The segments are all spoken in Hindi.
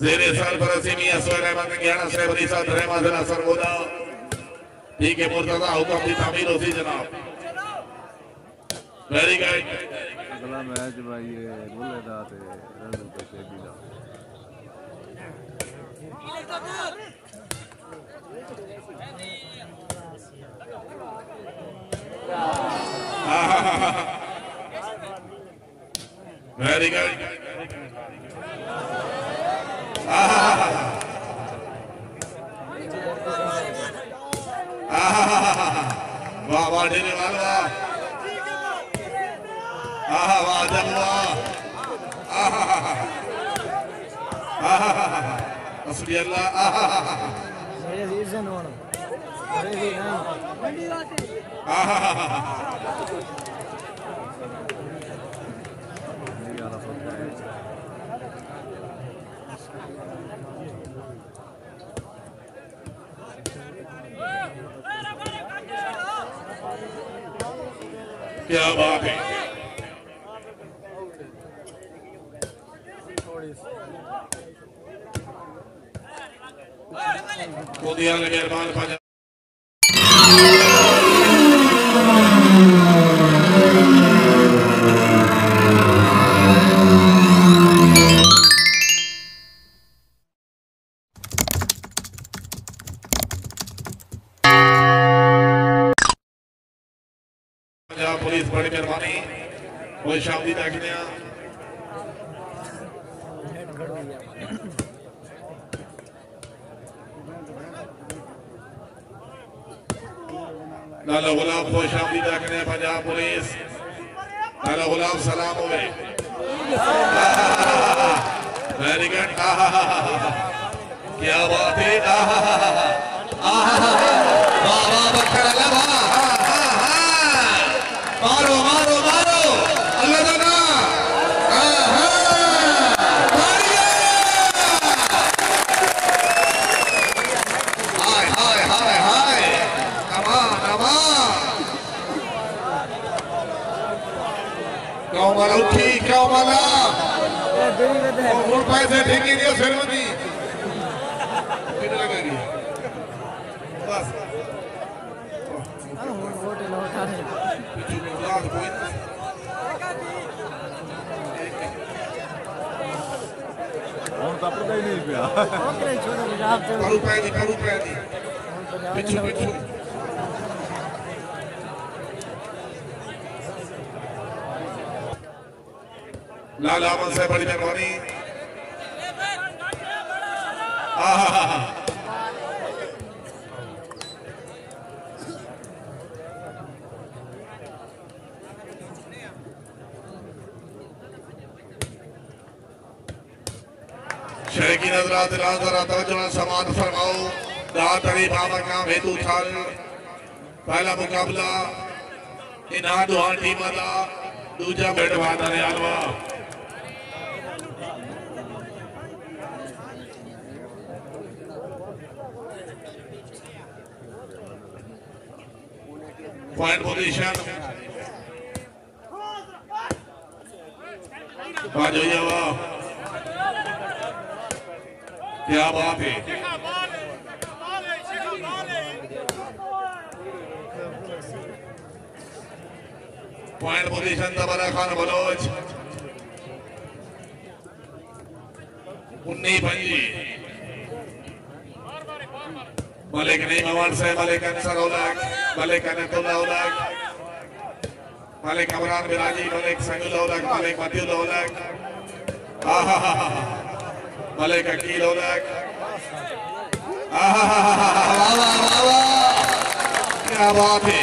जेरे सरफराजी मियां सुहेल अहमद गियाना से बरीसा धरेमा जिला सरगोदा ठीक है मुर्तजा हुक्म की तामीर होती जनाब वेरी गुड अगला मैच भाई ये बोले दाते रन पे शेदी दा वेरी गुड वाह वाह ढेरे वाला वाह जलवा असली अल्लाह मेरे रीजन होना मेरे क्या बात है कोदिया ने मेहरबान पाजा पुलिस बड़ी मेहरबानी कोई शादी देखने लाला गुलाब को शादी देखने पंजाब पुलिस लाला गुलाब सलाम हुए वेरी गुड क्या बात है मारो मारो मारो अल्लाह दाना हाय हाय हाय हाय अमान अमान क्यों मारा उठी क्यों मारा और पैसे ठेके दियो सरमती कितने लगेगी बस पता ही नहीं पिया लाला अमन से बड़ी मेहरबानी शरीकी नजरात तवज्जो समात फरमाओ दातरी बाबा का हेतु थाल पहला मुकाबला इन्हा दुआ टीम दा दूजा बैठवान ने आलवा पॉइंट पोजीशन बाजोयावा क्या बात है पॉइंट पोजीशन तबला खान बलोच 19 मलिक नहीं मवान से मलिक अंसर औलाक मलिक अनतुल्लाह औलाक मलिक अमरान बिराजी मलिक संगुल औलाक मलिक मतियुल औलाक मलिक अकील औलाक क्या बात है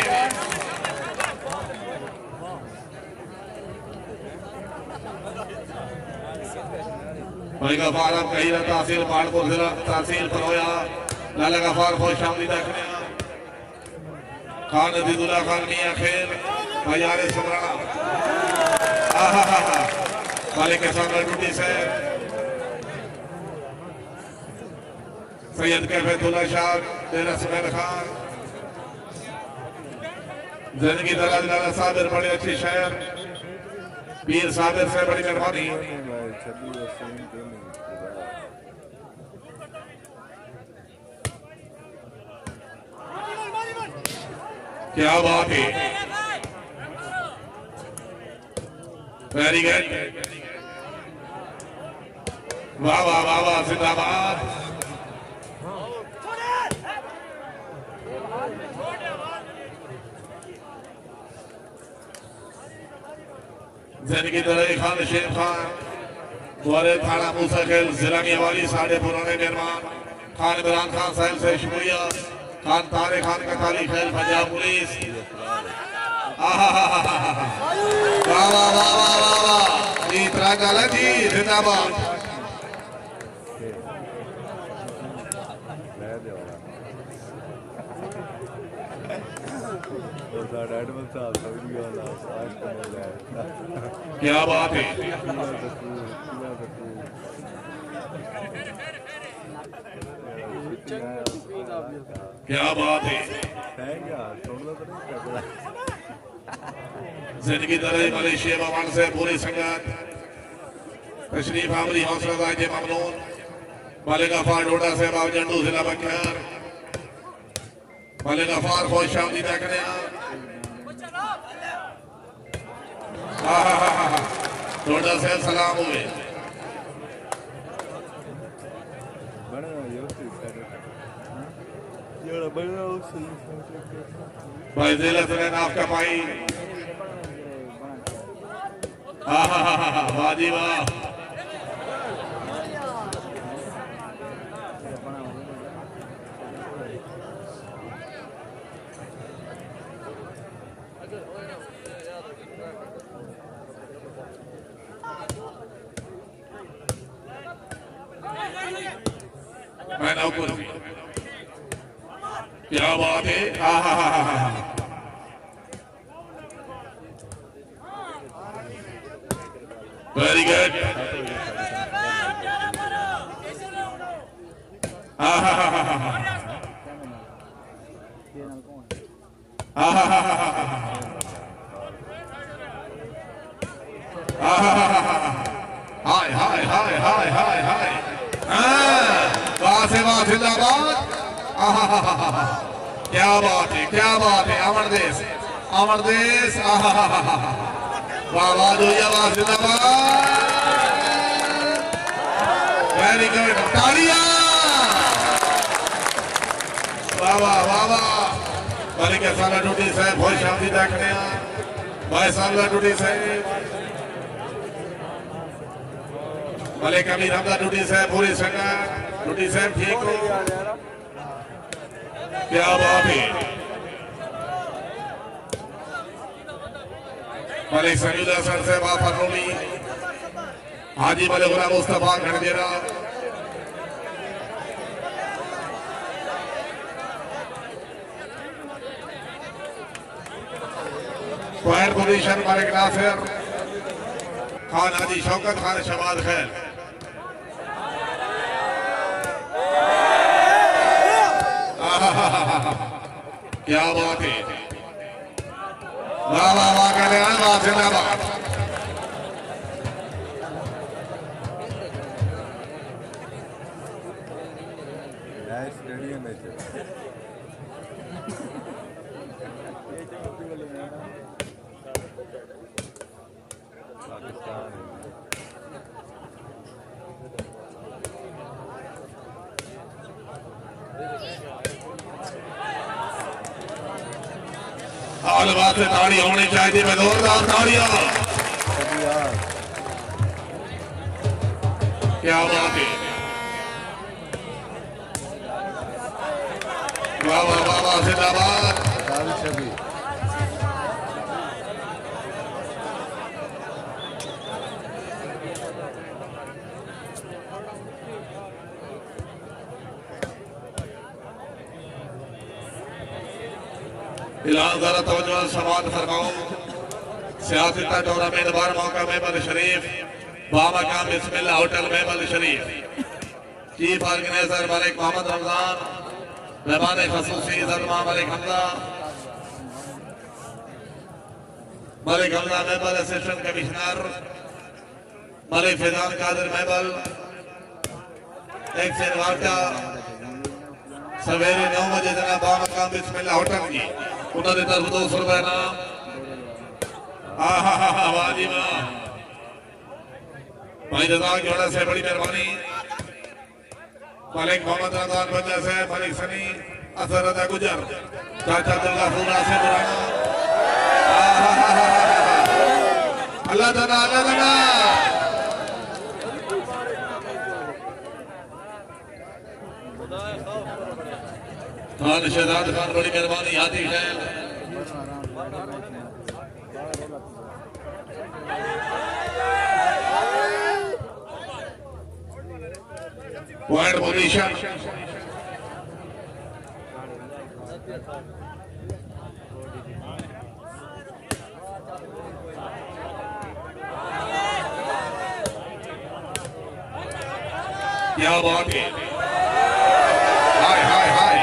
भाई गफार आप कही रहा तहसील पाड़पुर जिला तहसील फरोया लाला गफार खुश आमदीद रखने खान अजीजुल्लाह खान मियां खेर बाजार सुमराना मालिक सामने ड्यूटी से सैयद कैफेतुल्लाह शाह तेरा सुमैर खान जिंदगी दलाल लाला साबिर बड़े अच्छी शहर पीर साबिर से बड़ी मेहरबानी क्या बात है, वेरी गुड, वाह वाह वाह वाह, जिंदाबाद। जिंदगी दरे खान शेर खान ग्वालियर थाना मूसाखेल जिला के वाली साढ़े पुराने मेहमान खान इमरान खान साहब से शुक्रिया। खान तारे खान कताली खेल पंजाब पुलिस, वाह वाह वाह वाह वाह, जी तरह गल है जी, जिंदाबाद। क्या बात है, क्या बात है, जिंदगी तरह मलेशिया भवन से पूरी संगत तशरीफ आमरी हौसला के ममनून मलिक गफार डोडा से बाब जंडू जिला बख्तियार मलिक गफार खुश आमदी देखने डोडा से सलाम हुए भाई जिला से आपका भाई, वाह जी वाह, मैं नौकुर, क्या बात है, वेरी गुड, हाय हाय हाय हाय हाय हाय, वाह से वाह, जिंदाबाद, क्या बात है, क्या बात है, अमरदेश अमरदेश, वाह वाह जोया वाह, जिंदाबाद, वेरी गुड, तालियां, वाह वाह वाह वाह, मलिक साला ड्यूटी साहब बहुत शांति देखने भाई साला ड्यूटी साहब मलिक अमीर हमदा ड्यूटी साहब पूरी संगत ड्यूटी साहब ठीक हो, क्या बात है, मलिक समीदा सर से वाफा रोमी हाजी मलिक गुलाम मुस्तफा खड़गेरा, पॉइंट पोजीशन मलिक नासिर खान हाजी शौकत खान शबाद खैर, क्या बात है, वाह वाह वाह, कहने वाह, जिंदाबाद, हाल बात है, ताड़ी होनी चाहिए, मैं जोरदार ताड़ियां, क्या बात है, वाह वाह वाह वाह, जिंदाबाद, जरा तवज्जो समात फरमाओ, सियासी टूर्नामेंट बार मौका मेहमान शरीफ बाबा का बिस्मिल्लाह होटल मेहमान शरीफ चीफ ऑर्गेनाइजर मलिक मोहम्मद रमजान, मेहमान खसूसी जलमा मलिक हमजा, मलिक हमजा मेहमान असिस्टेंट कमिश्नर मलिक फैजान कादिर मेहमान एक से वार्ता सवेरे 9 बजे जनाब बाबा का बिस्मिल्लाह होटल की उन्होंने तरफ 200 रुपए ना वाह जी वाह भाई रजा जोड़ा से बड़ी मेहरबानी मलिक मोहम्मद रमजान बंदा से मलिक सनी असर रजा गुजर चाचा दुल्ला फूला से बुराना अल्लाह ताला खान शहजाद खान बड़ी मेहरबानी हाथी है पॉइंट पोजीशन क्या बात है हाय हाय हाय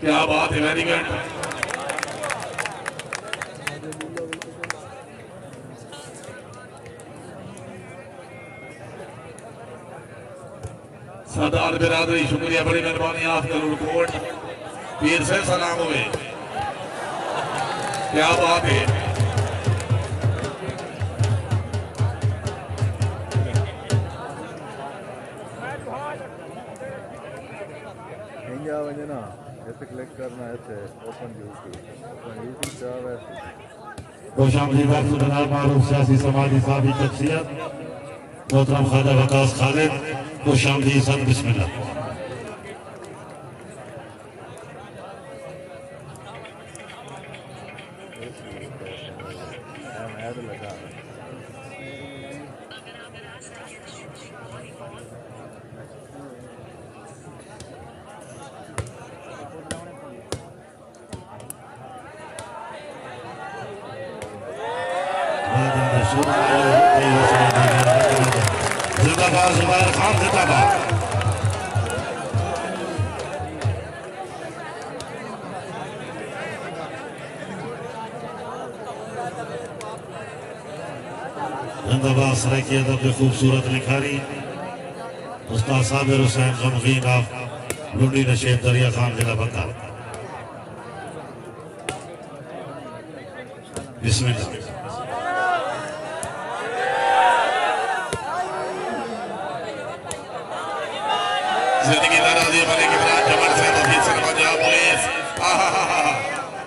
क्या बात है वेरी गुड सरदार बिरादरी शुक्रिया बड़ी मेहरबानी आप करोड़ कोट पीर से सलाम हुए क्या बात है ना ऐसे क्लिक करना ऐसे ओपन यूट्यूब चाहे खुशामदी जनाब मारूफ सियासी समाजी साहबी शख्सियत मोहतरम ख्वाजा वकास खालिद खुशामदी सद बिस्मिल्लाह जिंदाबाद जुबैर खान जिंदाबाद जिंदाबाद सराय की अदब की खूबसूरत निखारी उस्ताद साबिर हुसैन गमगीन ऑफ लुंडी नशेब दरिया खान जिला बंगा बिस्मिल्लाह जिंदगी नाराजी वाले के बाद जबर से मफीद से पंजाब पुलिस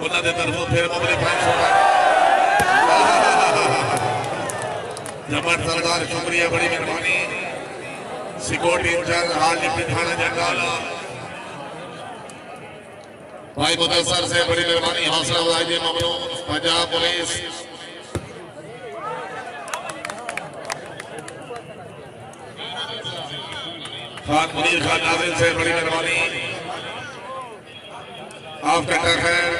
उन्होंने तरफों फिर मुबले फाइल छोड़ा जबर सरदार शुक्रिया बड़ी मेहरबानी सिक्योरिटी इंचार्ज हाल डिप्टी थाना जंगाला भाई मुदस्सर से बड़ी मेहरबानी हौसला अफजाई ममनून पंजाब पुलिस खान मुनीर खान नाजिल से बड़ी मेहरबानी आपका खैर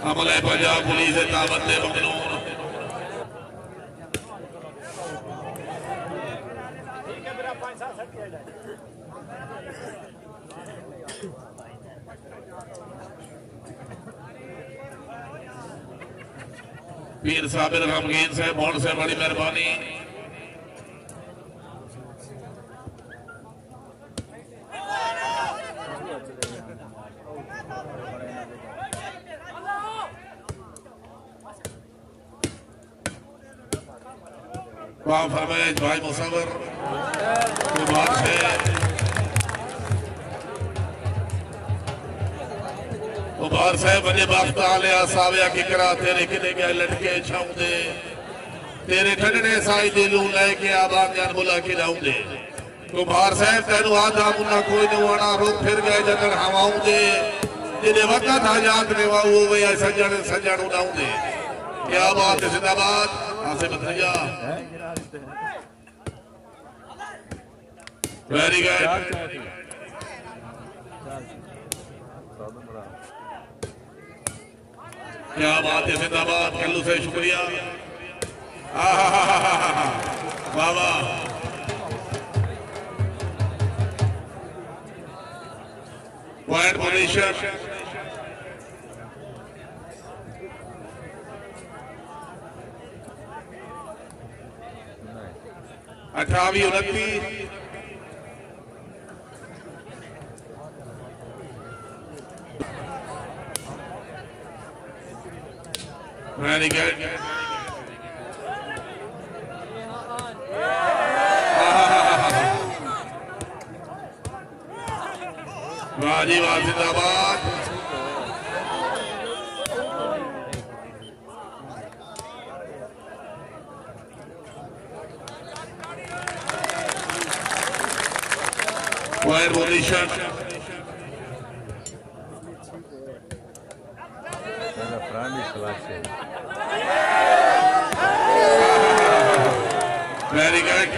अमल पंजाब पुलिस दावत ममनून पीर साबिर गमगीन से बोर्ड से बड़ी मेहरबानी वाह फरमाइश भाई मुसव्वर कुमार से कुमार साहब वजे वक्त आले आसाविया की करा तेरे किले गए लटके छाऊंदे तेरे ठंडे साई दिलू लेके आबाद जान बुला के लाऊंदे कुमार साहब तेनु आधा मुन्ना कोई न वाना रोक फिर गए जगन हवाऊंदे जिने वक्त आजाद ने वो वे सजण सजण उड़ाऊंदे क्या बात है जिंदाबाद आसिफ भतीजा वेरी गुड क्या बात है, जिंदाबाद कल्लू से शुक्रिया। वाह वाह, point position 28-29। Very good. Raji Zindabad. Wide position. Very good.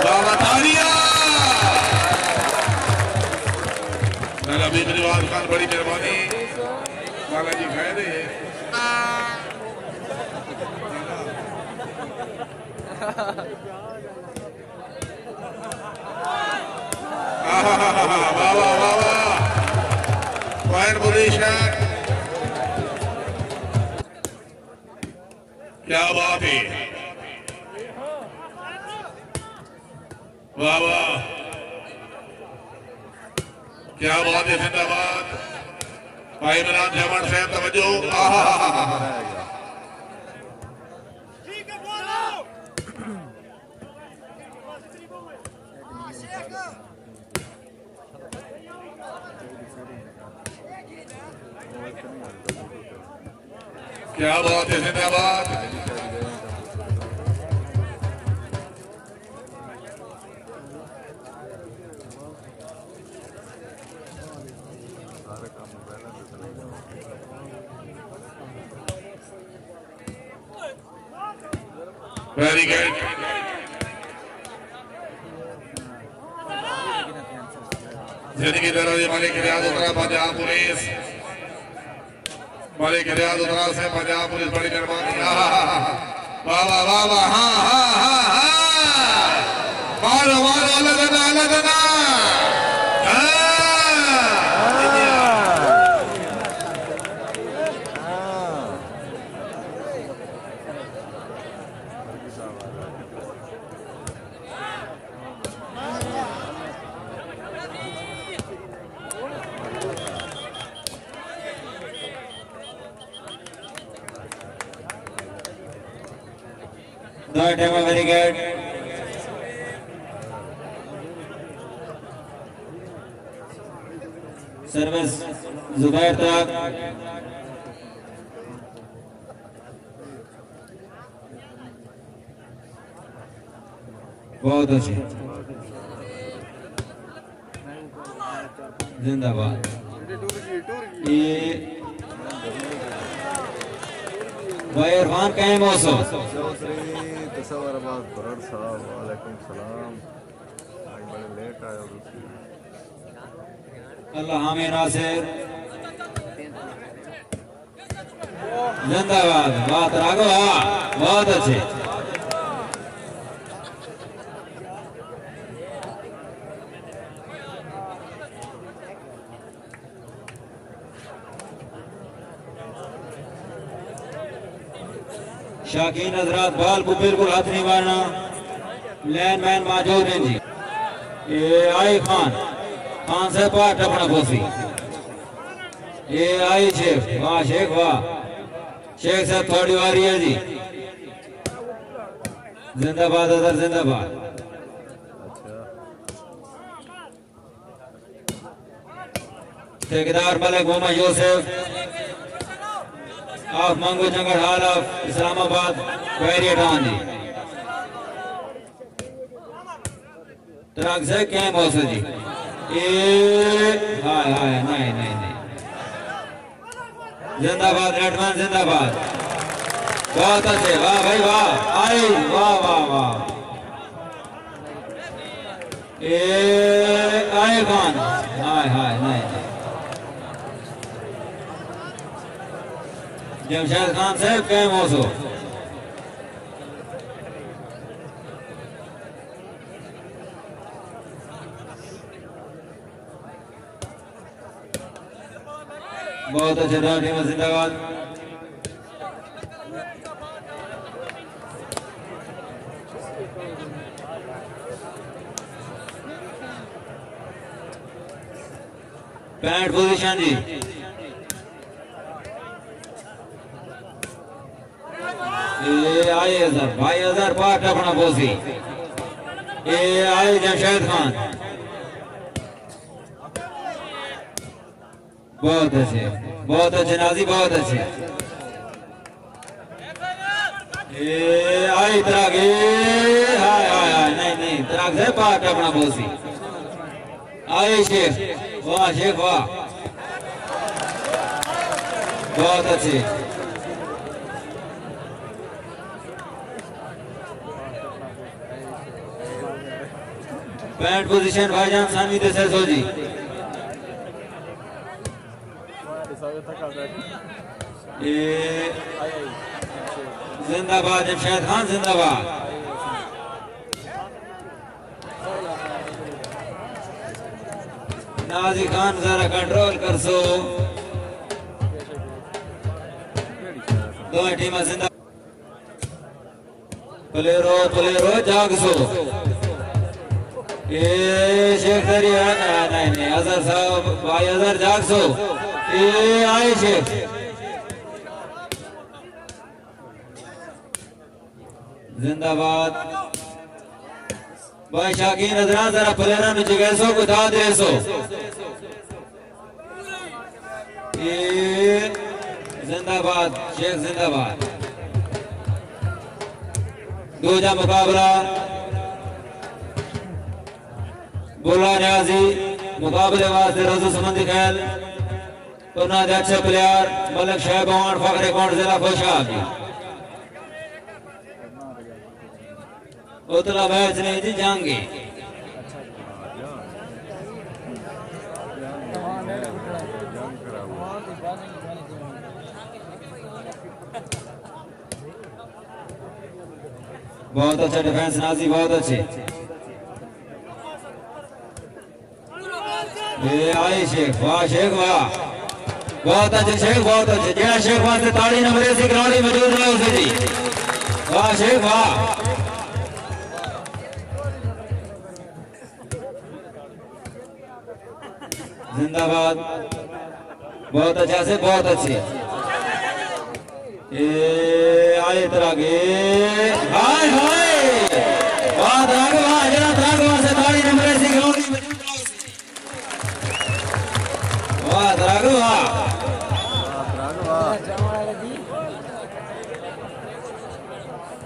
Baba Talia. नबी नवाज खान, बड़ी मेहरबानी, लाला जी खाए दे। वाह वाह वाह वाह, पॉइंट पोजीशन, क्या बात है, वाह वाह, क्या बात है, जिंदाबाद भाई इमरान जमान साहब, तवज्जो। क्या बात है, जिंदाबाद। Very good. जिंदगी दराज मालिक रियाज उतरा पंजाब पुलिस, मालिक रियाज उतरा से पंजाब पुलिस, बड़ी मेहरबानी। वाह वाह वाह वाह, हाँ हाँ हाँ हाँ, मारो मारो, अलग अलग अलग। Very good. Service Zubair तक, बहुत अच्छे, जिंदाबाद। ये भाई इरफान कहीं मौसम अल्लाह हमें नासिर, जिंदाबाद। बात रागो, हाँ बहुत अच्छे। शाकीन हजरात, बाल को बिल्कुल हाथ नहीं मारना, लैन मैन मौजूद हैं जी। ये आई खान, खान से पाठ अपना बोसी, ये आई शेख, वाह शेख वाह, शेख साहब थोड़ी वारी है जी, जिंदाबाद अदर जिंदाबाद। ठेकेदार मलिक मोहम्मद यूसुफ ऑफ मंगू जंगल हाल ऑफ इस्लामाबाद, वेरिएट ऑन जी। ट्रक से क्या मौसम जी, हाय हाय, नहीं नहीं नहीं, जिंदाबाद रेडमैन, जिंदाबाद। बहुत अच्छे, वाह भाई वाह, आई वाह वाह वाह। आए खान, हाय हाय, नहीं जमशेद खान साहब कैम हो सो बहुत अच्छे था टीम जिंदाबाद। पैंट पोजीशन जी ये आए हजार भाई हजार पाठ अपना पोसी ये आए जमशेद खान बहुत अच्छे नाजी बहुत अच्छे ये आई तराग हाय हाय हाय नहीं तराग से पाठ अपना पोसी आए शेख वाह बहुत अच्छे पैंट पोजीशन भाईजान सानवी दसेसो जी ये जिंदाबाद जमशेद खान जिंदाबाद। नाजी खान जरा कंट्रोल कर सो दो टीम जिंदा प्लेरो जाग सो ये शेख दरिया नहीं अजहर साहब भाई अजहर जाग सो ये आए शेख जिंदाबाद भाई शाकीन अजरा जरा प्लेयर में जगह को दा दे सो ये जिंदाबाद शेख जिंदाबाद। दूजा मुकाबला बुला न्याजी मुकाबले वास्ते रजू समंदी खेल उन्होंने दे अच्छे प्लेयर मलिक शहब फखरे कौंड जिला खुशाब उतला मैच नहीं जी जाएंगे बहुत अच्छा डिफेंस नाजी बहुत अच्छे ये आए शेख वाह बहुत अच्छे शेख बहुत अच्छे जय शेख वास्ते ताड़ी नंबर से ग्राउंड मौजूद रहे उसे जी वाह शेख वाह जिंदाबाद बहुत अच्छा से बहुत अच्छे ये आए तरागे हाय हाय वाह तरागे वाह जरा तरागे वास्ते ताड़ी नंबर से ग्राउंड वाह तरागे वाह